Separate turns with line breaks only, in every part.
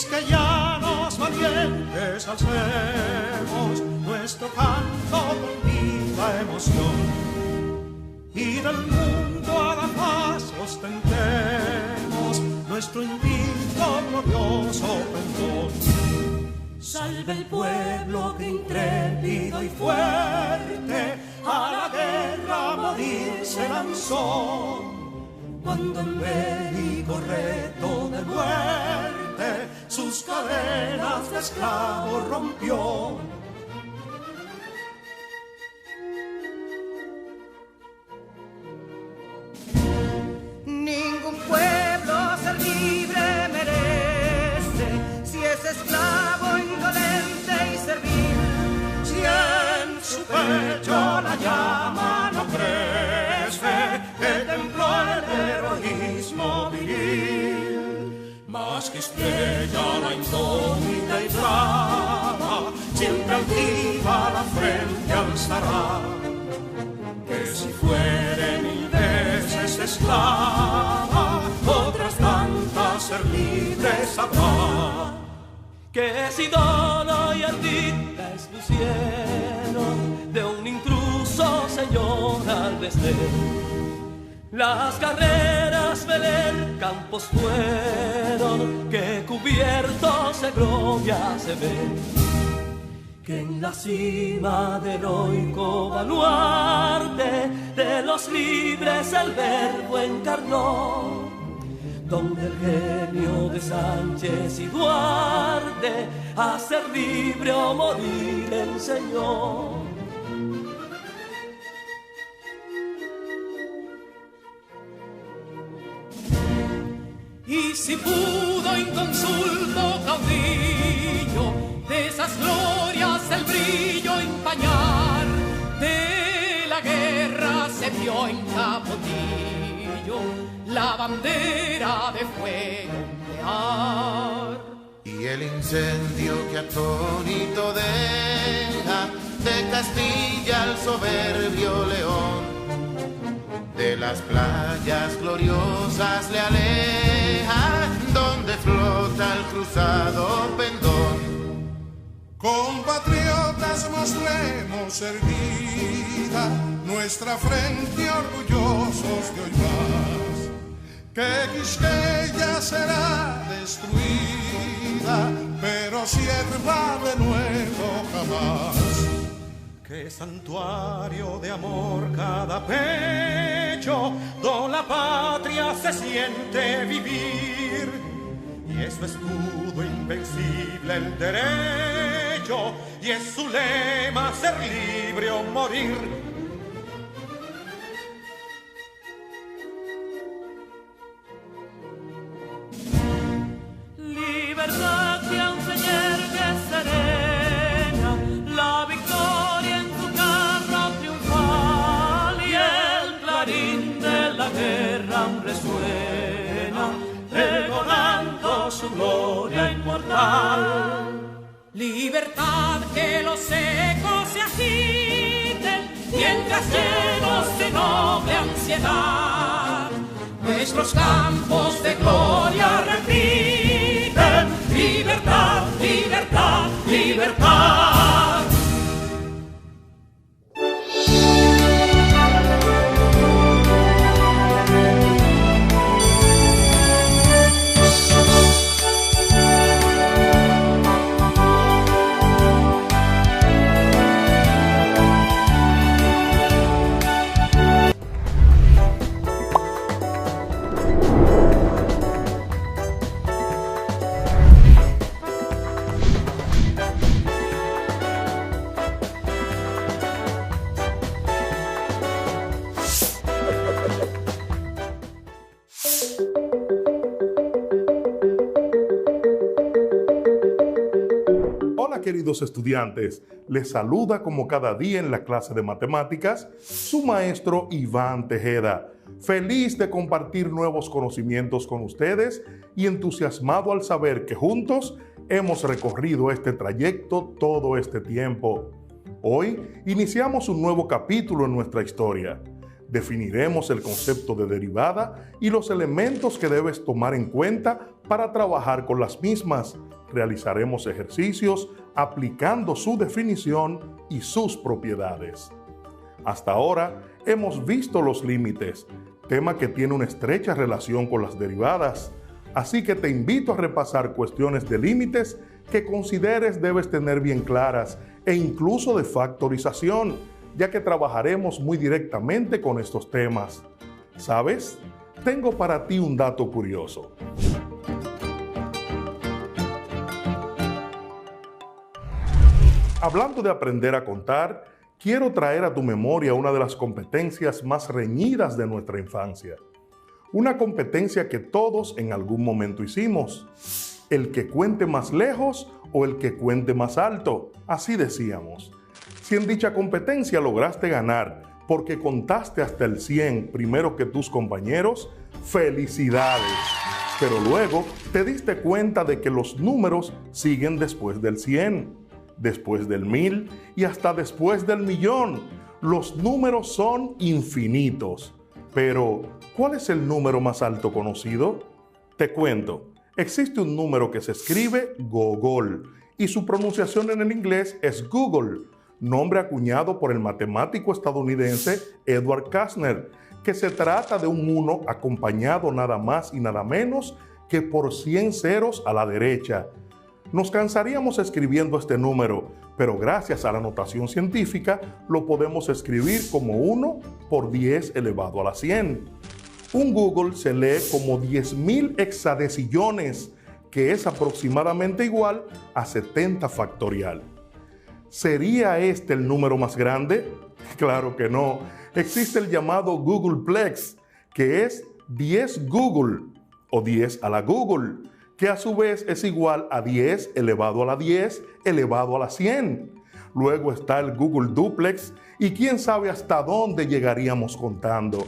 quisqueyanos valientes, alcemos nuestro canto con viva emoción, y del mundo a la paz ostentemos nuestro invicto glorioso pendón. Salve el pueblo que intrépido y fuerte a la guerra a morir se lanzó, cuando en bélico reto de muerte sus cadenas de esclavo rompió.
Ningún pueblo ser libre merece si es esclavo, indolente y servil.
Si en su pecho la llama no crece, que templó el heroísmo viril, más que estrella la indómita y brava, siempre altiva la frente alzará, que si fuere mil veces esclava, otras tantas ser libres habrá.
Que si dono y ardita expusieron de un intruso señor al desdén, las carreras Belén campos fueron, que cubiertos de gloria se ven, que en la cima del heroico baluarte de los libres el verbo encarnó, donde el genio de Sánchez y Duarte a ser libre o morir enseñó.
Y si pudo inconsulto caudillo de esas glorias el brillo empañar, de la guerra se vio en Capotillo la bandera de fuego ondear.
Y el incendio que atónito deja de Castilla al soberbio león, de las playas gloriosas le aleja, donde flota el cruzado pendón.
Compatriotas, mostremos erguida nuestra frente orgullosos de hoy más, que Quisqueya será destruida, pero sierva de nuevo jamás.
Que santuario de amor cada pecho, donde la patria se siente vivir, y es su escudo invencible el derecho, y es su lema ser libre o morir.
Libertad que aún se yergue serena, la victoria en su carro triunfal, y el clarín de la guerra aún resuena, pregonando su gloria inmortal.
Libertad, que los ecos se agiten, mientras llenos de noble ansiedad nuestros campos de gloria repiten: libertad, libertad, libertad.
Queridos estudiantes, les saluda como cada día en la clase de matemáticas su maestro Iván Tejeda, feliz de compartir nuevos conocimientos con ustedes y entusiasmado al saber que juntos hemos recorrido este trayecto todo este tiempo. Hoy iniciamos un nuevo capítulo en nuestra historia. Definiremos el concepto de derivada y los elementos que debes tomar en cuenta para trabajar con las mismas. Realizaremos ejercicios aplicando su definición y sus propiedades. Hasta ahora hemos visto los límites, tema que tiene una estrecha relación con las derivadas. Así que te invito a repasar cuestiones de límites que consideres debes tener bien claras e incluso de factorización, ya que trabajaremos muy directamente con estos temas. ¿Sabes? Tengo para ti un dato curioso. Hablando de aprender a contar, quiero traer a tu memoria una de las competencias más reñidas de nuestra infancia. Una competencia que todos en algún momento hicimos. El que cuente más lejos o el que cuente más alto, así decíamos. Si en dicha competencia lograste ganar porque contaste hasta el 100 primero que tus compañeros, ¡felicidades! Pero luego te diste cuenta de que los números siguen después del 100, después del 1000 y hasta después del 1.000.000. Los números son infinitos. Pero, ¿cuál es el número más alto conocido? Te cuento. Existe un número que se escribe Gogol y su pronunciación en el inglés es Google, nombre acuñado por el matemático estadounidense Edward Kastner, que se trata de un 1 acompañado nada más y nada menos que por 100 ceros a la derecha. Nos cansaríamos escribiendo este número, pero gracias a la notación científica lo podemos escribir como 1 por 10 elevado a la 100. Un Google se lee como 10.000 hexadecillones, que es aproximadamente igual a 70 factorial. ¿Sería este el número más grande? Claro que no. Existe el llamado Googleplex, que es 10 Google o 10 a la Google, que a su vez es igual a 10 elevado a la 10 elevado a la 100. Luego está el Google Duplex y quién sabe hasta dónde llegaríamos contando.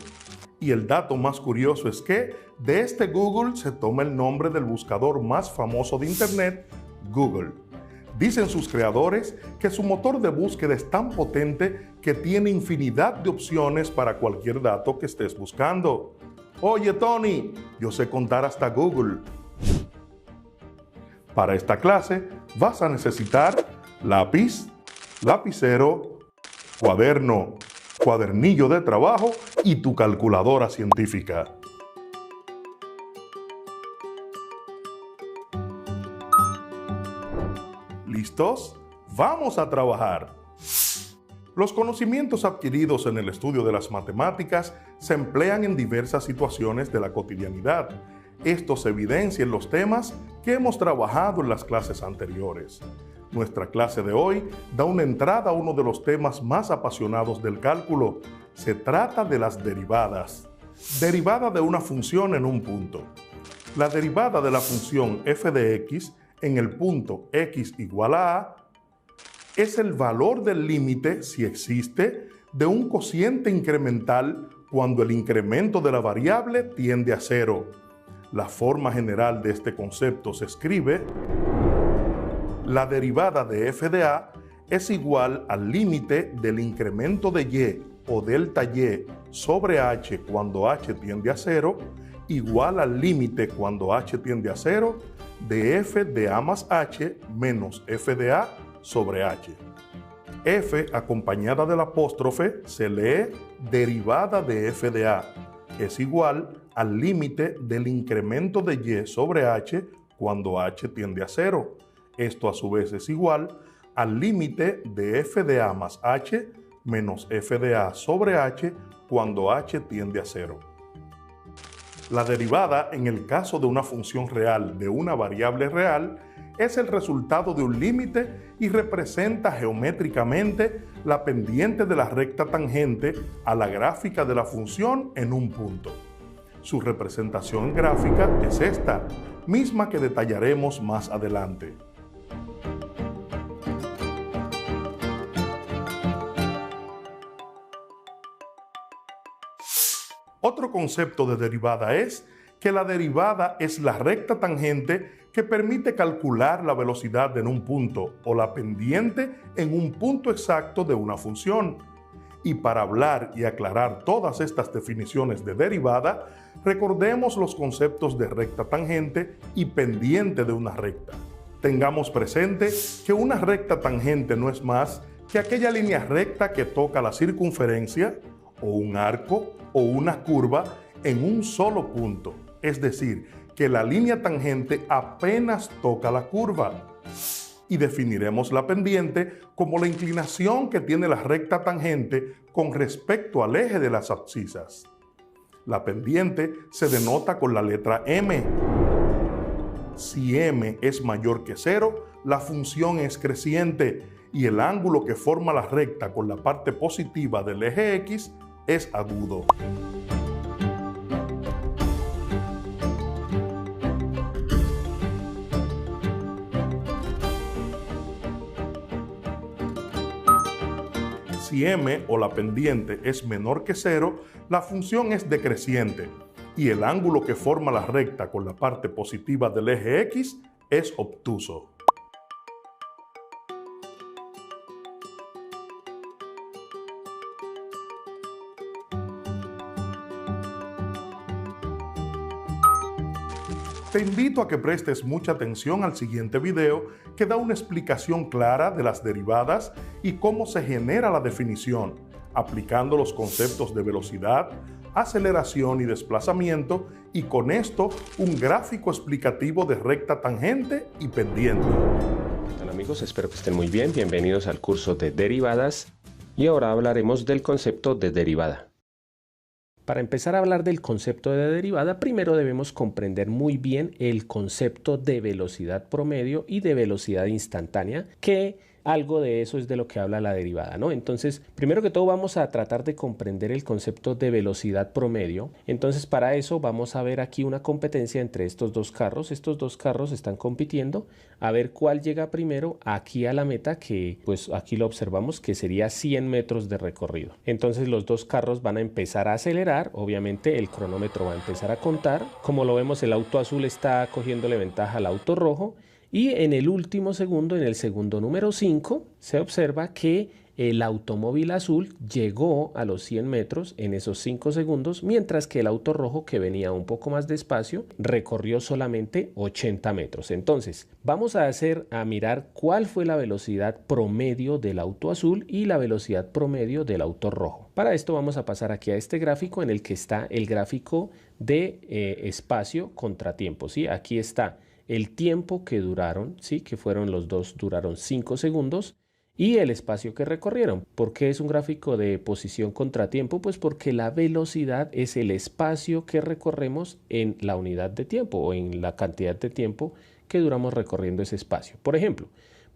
Y el dato más curioso es que de este Google se toma el nombre del buscador más famoso de Internet, Google. Dicen sus creadores que su motor de búsqueda es tan potente que tiene infinidad de opciones para cualquier dato que estés buscando. Oye, Tony, yo sé contar hasta Google. Para esta clase vas a necesitar lápiz, lapicero, cuaderno, cuadernillo de trabajo y tu calculadora científica. ¿Listos? ¡Vamos a trabajar! Los conocimientos adquiridos en el estudio de las matemáticas se emplean en diversas situaciones de la cotidianidad. Esto se evidencia en los temas que hemos trabajado en las clases anteriores. Nuestra clase de hoy da una entrada a uno de los temas más apasionados del cálculo. Se trata de las derivadas. Derivada de una función en un punto. La derivada de la función f de x en el punto x igual a es el valor del límite, si existe, de un cociente incremental cuando el incremento de la variable tiende a 0. La forma general de este concepto se escribe: la derivada de f de a es igual al límite del incremento de y o delta y sobre h cuando h tiende a 0, igual al límite cuando h tiende a 0 de f de a más h menos f de a sobre h. F acompañada del apóstrofe se lee derivada de f de a. Es igual al límite del incremento de y sobre h cuando h tiende a 0. Esto a su vez es igual al límite de f de a más h menos f de a sobre h cuando h tiende a 0. La derivada en el caso de una función real de una variable real es el resultado de un límite y representa geométricamente la pendiente de la recta tangente a la gráfica de la función en un punto. Su representación gráfica es esta, misma que detallaremos más adelante. Otro concepto de derivada es que la derivada es la recta tangente que permite calcular la velocidad en un punto o la pendiente en un punto exacto de una función. Y para hablar y aclarar todas estas definiciones de derivada, recordemos los conceptos de recta tangente y pendiente de una recta. Tengamos presente que una recta tangente no es más que aquella línea recta que toca la circunferencia, o un arco, o una curva en un solo punto. Es decir, que la línea tangente apenas toca la curva. Y definiremos la pendiente como la inclinación que tiene la recta tangente con respecto al eje de las abscisas. La pendiente se denota con la letra M. Si M es mayor que 0, la función es creciente y el ángulo que forma la recta con la parte positiva del eje X es agudo. Si M o la pendiente es menor que 0, la función es decreciente y el ángulo que forma la recta con la parte positiva del eje X es obtuso. Te invito a que prestes mucha atención al siguiente video que da una explicación clara de las derivadas y cómo se genera la definición, aplicando los conceptos de velocidad, aceleración y desplazamiento, y con esto un gráfico explicativo de recta tangente y pendiente.
Hola amigos, espero que estén muy bien. Bienvenidos al curso de derivadas y ahora hablaremos del concepto de derivada. Para empezar a hablar del concepto de derivada, primero debemos comprender muy bien el concepto de velocidad promedio y de velocidad instantánea, que algo de eso es de lo que habla la derivada, ¿no? Entonces, primero que todo vamos a tratar de comprender el concepto de velocidad promedio. Entonces, para eso vamos a ver aquí una competencia entre estos dos carros. Estos dos carros están compitiendo a ver cuál llega primero aquí a la meta, que pues aquí lo observamos que sería 100 metros de recorrido. Entonces, los dos carros van a empezar a acelerar. Obviamente, el cronómetro va a empezar a contar. Como lo vemos, el auto azul está cogiéndole ventaja al auto rojo. Y en el último segundo, en el segundo número 5, se observa que el automóvil azul llegó a los 100 metros en esos 5 segundos, mientras que el auto rojo, que venía un poco más despacio, recorrió solamente 80 metros. Entonces, vamos a mirar cuál fue la velocidad promedio del auto azul y la velocidad promedio del auto rojo. Para esto vamos a pasar aquí a este gráfico en el que está el gráfico de espacio contra tiempo, ¿sí? Aquí está el tiempo que duraron, ¿sí? Que fueron los dos, duraron 5 segundos, y el espacio que recorrieron. ¿Por qué es un gráfico de posición contra tiempo? Pues porque la velocidad es el espacio que recorremos en la unidad de tiempo o en la cantidad de tiempo que duramos recorriendo ese espacio. Por ejemplo,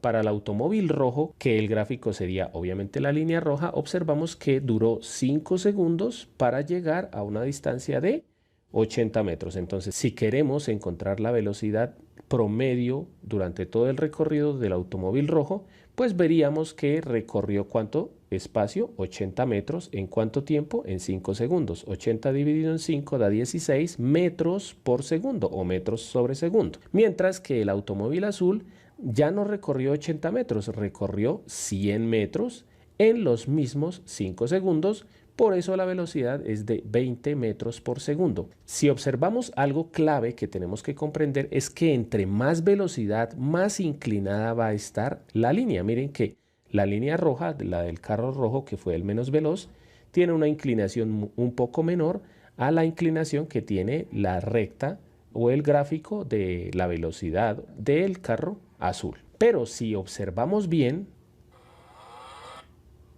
para el automóvil rojo, que el gráfico sería obviamente la línea roja, observamos que duró 5 segundos para llegar a una distancia de 80 metros. Entonces, si queremos encontrar la velocidad promedio durante todo el recorrido del automóvil rojo, pues veríamos que recorrió ¿cuánto espacio? 80 metros. ¿En cuánto tiempo? En 5 segundos. 80 dividido en 5 da 16 metros por segundo o metros sobre segundo. Mientras que el automóvil azul ya no recorrió 80 metros, recorrió 100 metros en los mismos 5 segundos. Por eso la velocidad es de 20 metros por segundo. Si observamos algo clave que tenemos que comprender es que entre más velocidad, más inclinada va a estar la línea. Miren que la línea roja, la del carro rojo, que fue el menos veloz, tiene una inclinación un poco menor a la inclinación que tiene la recta o el gráfico de la velocidad del carro azul. Pero si observamos bien,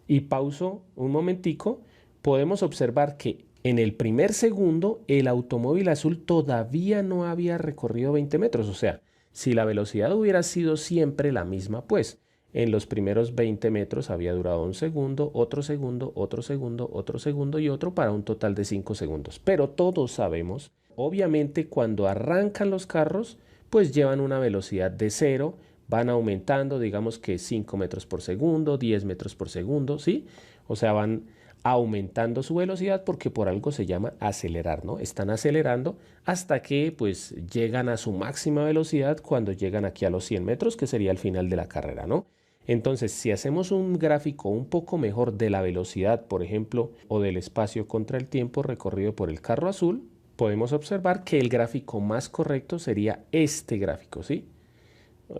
y pauso un momentico, podemos observar que en el primer segundo el automóvil azul todavía no había recorrido 20 metros. O sea, si la velocidad hubiera sido siempre la misma, pues en los primeros 20 metros había durado un segundo, otro segundo, otro segundo, otro segundo y otro, para un total de 5 segundos. Pero todos sabemos, obviamente cuando arrancan los carros, pues llevan una velocidad de 0, van aumentando, digamos que 5 metros por segundo, 10 metros por segundo, ¿sí? O sea, van aumentando su velocidad porque por algo se llama acelerar, ¿no? Están acelerando hasta que pues llegan a su máxima velocidad cuando llegan aquí a los 100 metros, que sería el final de la carrera, ¿no? Entonces, si hacemos un gráfico un poco mejor de la velocidad, por ejemplo, o del espacio contra el tiempo recorrido por el carro azul, podemos observar que el gráfico más correcto sería este gráfico, ¿sí?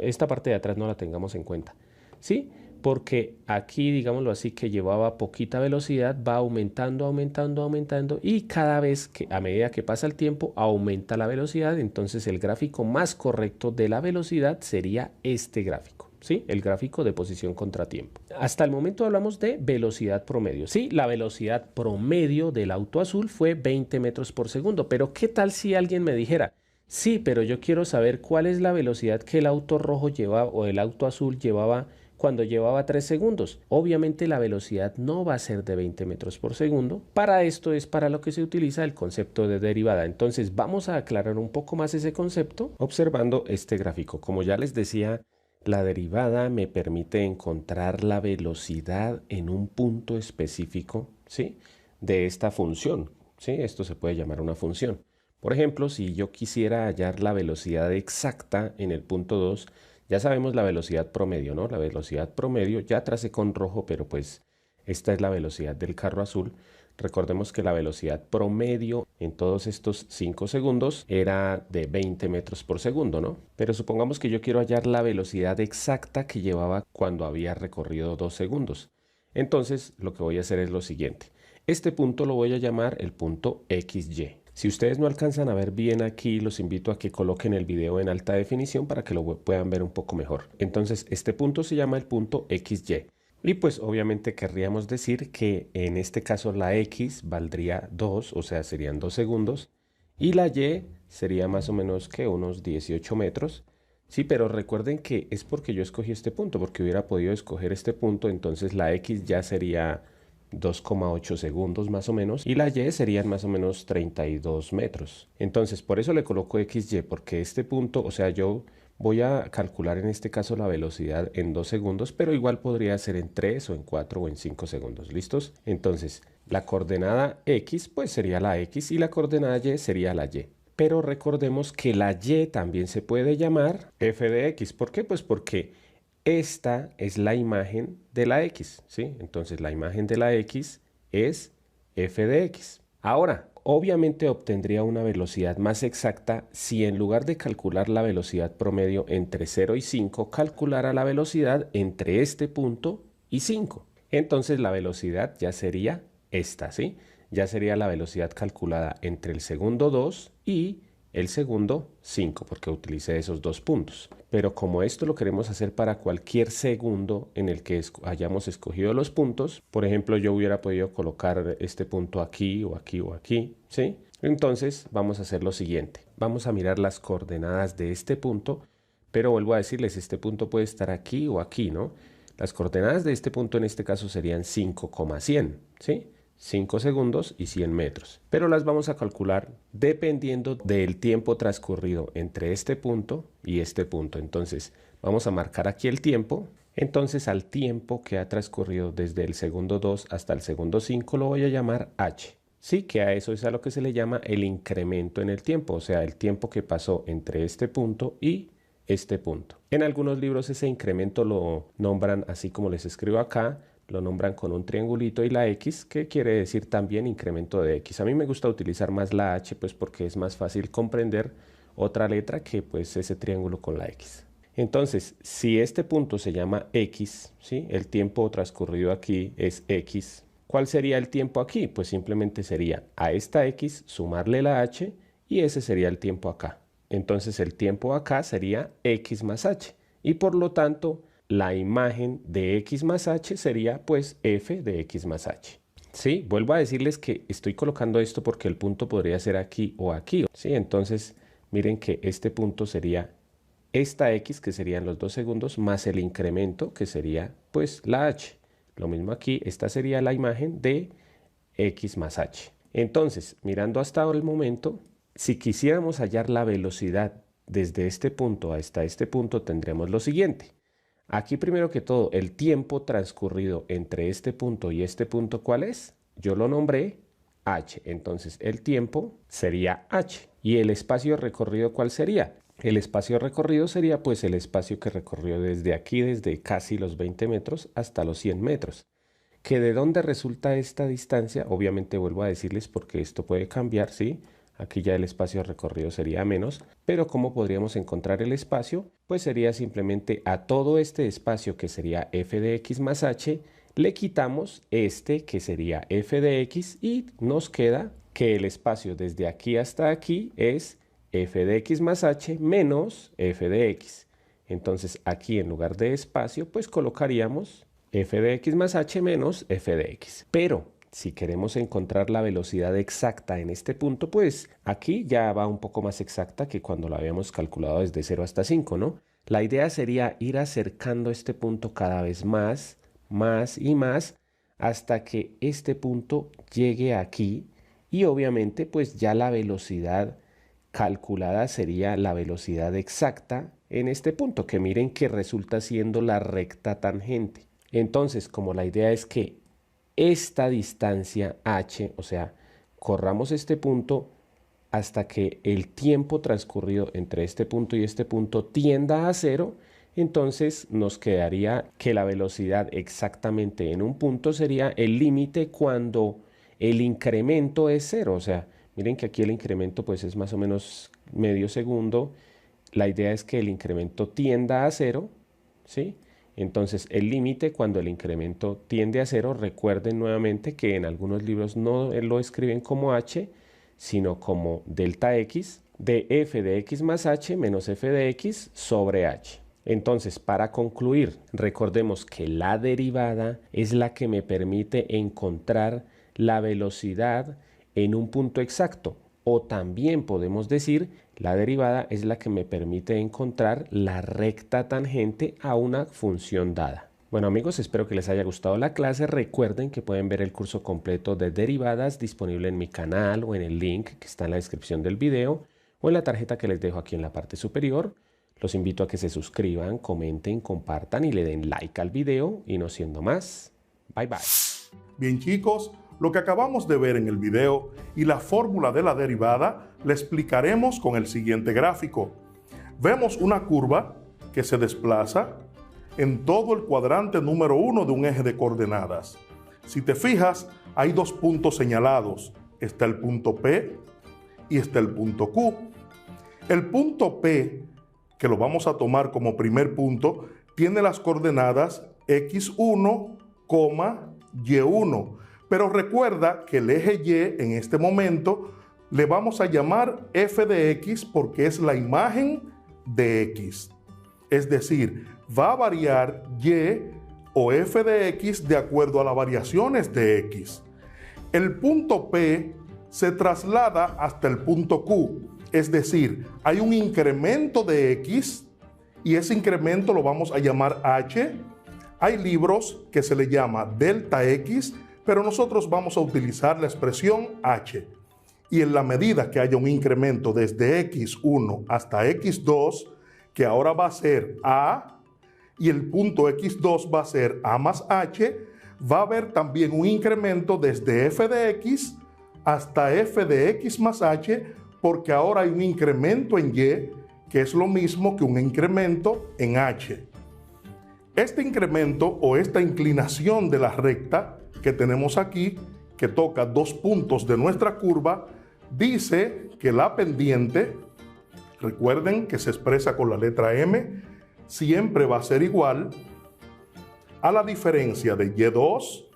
Esta parte de atrás no la tengamos en cuenta, ¿sí? Porque aquí, digámoslo así, que llevaba poquita velocidad, va aumentando, aumentando, aumentando, y cada vez que, a medida que pasa el tiempo, aumenta la velocidad. Entonces el gráfico más correcto de la velocidad sería este gráfico, ¿sí? El gráfico de posición contra tiempo. Hasta el momento hablamos de velocidad promedio, ¿sí? La velocidad promedio del auto azul fue 20 metros por segundo, pero ¿qué tal si alguien me dijera, sí, pero yo quiero saber cuál es la velocidad que el auto rojo llevaba o el auto azul llevaba cuando llevaba 3 segundos? Obviamente la velocidad no va a ser de 20 metros por segundo. Para esto es para lo que se utiliza el concepto de derivada. Entonces vamos a aclarar un poco más ese concepto observando este gráfico. Como ya les decía, la derivada me permite encontrar la velocidad en un punto específico, ¿sí?, de esta función, ¿sí? Esto se puede llamar una función. Por ejemplo, si yo quisiera hallar la velocidad exacta en el punto 2, ya sabemos la velocidad promedio, ¿no? La velocidad promedio, ya tracé con rojo, pero pues esta es la velocidad del carro azul. Recordemos que la velocidad promedio en todos estos 5 segundos era de 20 metros por segundo, ¿no? Pero supongamos que yo quiero hallar la velocidad exacta que llevaba cuando había recorrido 2 segundos. Entonces, lo que voy a hacer es lo siguiente. Este punto lo voy a llamar el punto XY. Si ustedes no alcanzan a ver bien aquí, los invito a que coloquen el video en alta definición para que lo puedan ver un poco mejor. Entonces, este punto se llama el punto XY. Y pues obviamente querríamos decir que en este caso la X valdría 2, o sea, serían 2 segundos. Y la Y sería más o menos que unos 18 metros. Sí, pero recuerden que es porque yo escogí este punto, porque hubiera podido escoger este punto, entonces la X ya sería 2,8 segundos más o menos, y la Y serían más o menos 32 metros. Entonces, por eso le coloco XY, porque este punto, o sea, yo voy a calcular en este caso la velocidad en 2 segundos, pero igual podría ser en 3 o en 4 o en 5 segundos. ¿Listos? Entonces, la coordenada X pues sería la X y la coordenada Y sería la Y. Pero recordemos que la Y también se puede llamar f de X. ¿Por qué? Pues porque esta es la imagen de la X, ¿sí? Entonces la imagen de la X es f de X. Ahora, obviamente obtendría una velocidad más exacta si en lugar de calcular la velocidad promedio entre 0 y 5, calculara la velocidad entre este punto y 5. Entonces la velocidad ya sería esta, ¿sí? Ya sería la velocidad calculada entre el segundo 2 y el segundo 5, porque utilicé esos 2 puntos. Pero como esto lo queremos hacer para cualquier segundo en el que hayamos escogido los puntos, por ejemplo, yo hubiera podido colocar este punto aquí o aquí o aquí, ¿sí? Entonces vamos a hacer lo siguiente. Vamos a mirar las coordenadas de este punto, pero vuelvo a decirles, este punto puede estar aquí o aquí, ¿no? Las coordenadas de este punto en este caso serían 5,100, ¿sí? 5 segundos y 100 metros. Pero las vamos a calcular dependiendo del tiempo transcurrido entre este punto y este punto. Entonces, vamos a marcar aquí el tiempo. Entonces, al tiempo que ha transcurrido desde el segundo 2 hasta el segundo 5 lo voy a llamar h. Sí, que a eso es a lo que se le llama el incremento en el tiempo, o sea, el tiempo que pasó entre este punto y este punto. En algunos libros ese incremento lo nombran así como les escribo acá, lo nombran con un triangulito y la X, que quiere decir también incremento de X. A mí me gusta utilizar más la H, pues porque es más fácil comprender otra letra que pues ese triángulo con la X. Entonces, si este punto se llama X, ¿sí? El tiempo transcurrido aquí es X. ¿Cuál sería el tiempo aquí? Pues simplemente sería a esta X sumarle la H y ese sería el tiempo acá. Entonces el tiempo acá sería X más H y por lo tanto la imagen de X más H sería pues f de X más H. Sí, vuelvo a decirles que estoy colocando esto porque el punto podría ser aquí o aquí. Sí, entonces miren que este punto sería esta X, que serían los 2 segundos, más el incremento, que sería pues la H. Lo mismo aquí, esta sería la imagen de X más H. Entonces, mirando hasta el momento, si quisiéramos hallar la velocidad desde este punto hasta este punto, tendremos lo siguiente. Aquí primero que todo, el tiempo transcurrido entre este punto y este punto, ¿cuál es? Yo lo nombré h, entonces el tiempo sería h. ¿Y el espacio recorrido cuál sería? El espacio recorrido sería pues el espacio que recorrió desde aquí, desde casi los 20 metros hasta los 100 metros. ¿Que de dónde resulta esta distancia? Obviamente vuelvo a decirles porque esto puede cambiar, ¿sí? Aquí ya el espacio recorrido sería menos, pero ¿cómo podríamos encontrar el espacio? Pues sería simplemente a todo este espacio que sería f de x más h, le quitamos este que sería f de x y nos queda que el espacio desde aquí hasta aquí es f de x más h menos f de x. Entonces aquí en lugar de espacio pues colocaríamos f de x más h menos f de x. Pero si queremos encontrar la velocidad exacta en este punto, pues aquí ya va un poco más exacta que cuando la habíamos calculado desde 0 hasta 5, ¿no? La idea sería ir acercando este punto cada vez más y más hasta que este punto llegue aquí y obviamente pues ya la velocidad calculada sería la velocidad exacta en este punto, que miren que resulta siendo la recta tangente. Entonces, como la idea es que esta distancia h, o sea, corramos este punto hasta que el tiempo transcurrido entre este punto y este punto tienda a 0, entonces nos quedaría que la velocidad exactamente en un punto sería el límite cuando el incremento es 0, o sea, miren que aquí el incremento pues es más o menos medio segundo. La idea es que el incremento tienda a 0, ¿sí? Entonces el límite cuando el incremento tiende a 0, recuerden nuevamente que en algunos libros no lo escriben como h, sino como delta x de f de x más h menos f de x sobre h. Entonces, para concluir, recordemos que la derivada es la que me permite encontrar la velocidad en un punto exacto, o también podemos decir la derivada es la que me permite encontrar la recta tangente a una función dada. Bueno amigos, espero que les haya gustado la clase. Recuerden que pueden ver el curso completo de derivadas disponible en mi canal o en el link que está en la descripción del video o en la tarjeta que les dejo aquí en la parte superior. Los invito a que se suscriban, comenten, compartan y le den like al video. Y no siendo más, bye bye.
Bien chicos, lo que acabamos de ver en el video y la fórmula de la derivada la explicaremos con el siguiente gráfico. Vemos una curva que se desplaza en todo el cuadrante número 1 de un eje de coordenadas. Si te fijas, hay dos puntos señalados. Está el punto P y está el punto Q. El punto P, que lo vamos a tomar como primer punto, tiene las coordenadas x1, y1. Pero recuerda que el eje Y en este momento le vamos a llamar f de x porque es la imagen de x. Es decir, va a variar y o f de x de acuerdo a las variaciones de x. El punto P se traslada hasta el punto Q. Es decir, hay un incremento de x y ese incremento lo vamos a llamar h. Hay libros que se le llama delta x, pero nosotros vamos a utilizar la expresión h. Y en la medida que haya un incremento desde x1 hasta x2, que ahora va a ser a, y el punto x2 va a ser a más h, va a haber también un incremento desde f de x hasta f de x más h, porque ahora hay un incremento en y, que es lo mismo que un incremento en h. Este incremento o esta inclinación de la recta que tenemos aquí, que toca dos puntos de nuestra curva, dice que la pendiente, recuerden que se expresa con la letra m, siempre va a ser igual a la diferencia de y2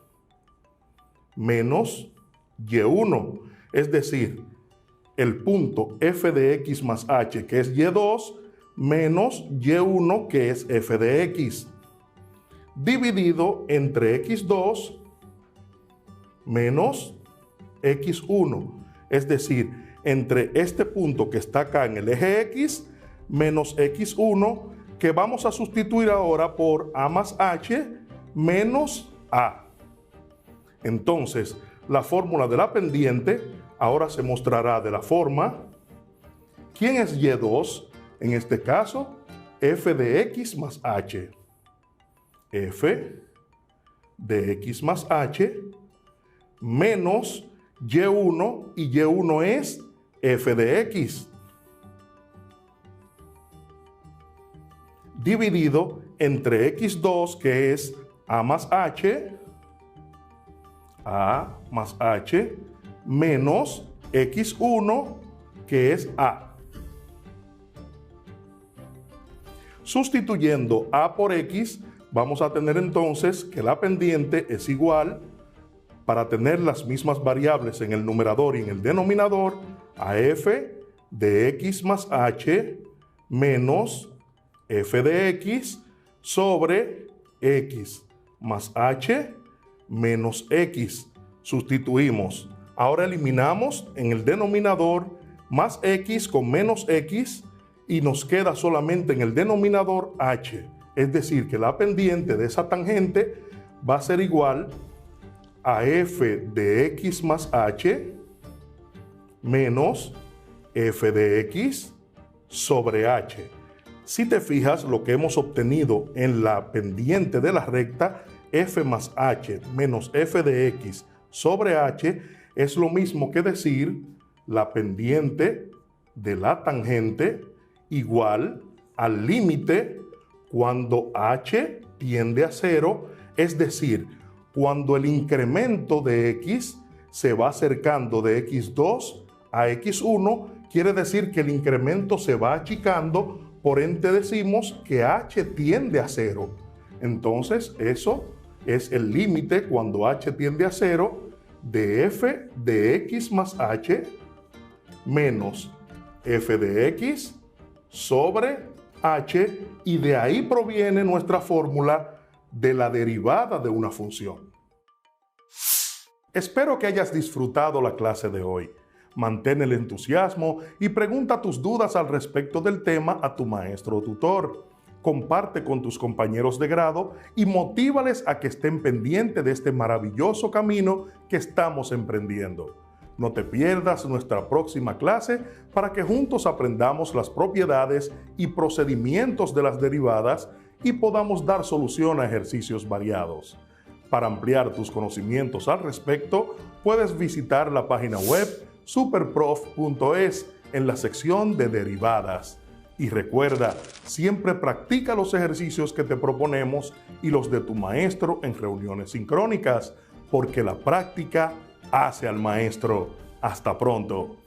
menos y1. Es decir, el punto f de x más h, que es y2, menos y1, que es f de x, dividido entre x2 menos x1, es decir, entre este punto que está acá en el eje x menos x1, que vamos a sustituir ahora por a más h menos a. Entonces, la fórmula de la pendiente ahora se mostrará de la forma: ¿quién es y2? En este caso, f de x más h. F de x más h menos y1, y y1 es f de x. dividido entre x2, que es a más h, menos x1, que es a. Sustituyendo a por x, vamos a tener entonces que la pendiente es igual, para tener las mismas variables en el numerador y en el denominador, a f de x más h menos f de x sobre x más h menos x. Sustituimos. Ahora eliminamos en el denominador más x con menos x y nos queda solamente en el denominador h. Es decir, que la pendiente de esa tangente va a ser igual a f de x más h menos f de x sobre h. Si te fijas, lo que hemos obtenido en la pendiente de la recta, f más h menos f de x sobre h, es lo mismo que decir la pendiente de la tangente igual al límite cuando h tiende a 0, es decir, cuando el incremento de x se va acercando de x2 a x1, quiere decir que el incremento se va achicando, por ende decimos que h tiende a 0. Entonces, eso es el límite cuando h tiende a 0 de f de x más h menos f de x sobre h, y de ahí proviene nuestra fórmula de la derivada de una función. Espero que hayas disfrutado la clase de hoy. Mantén el entusiasmo y pregunta tus dudas al respecto del tema a tu maestro o tutor. Comparte con tus compañeros de grado y motívales a que estén pendientes de este maravilloso camino que estamos emprendiendo. No te pierdas nuestra próxima clase para que juntos aprendamos las propiedades y procedimientos de las derivadas y podamos dar solución a ejercicios variados. Para ampliar tus conocimientos al respecto, puedes visitar la página web superprof.es en la sección de derivadas. Y recuerda, siempre practica los ejercicios que te proponemos y los de tu maestro en reuniones sincrónicas, porque la práctica hace al maestro. Hasta pronto.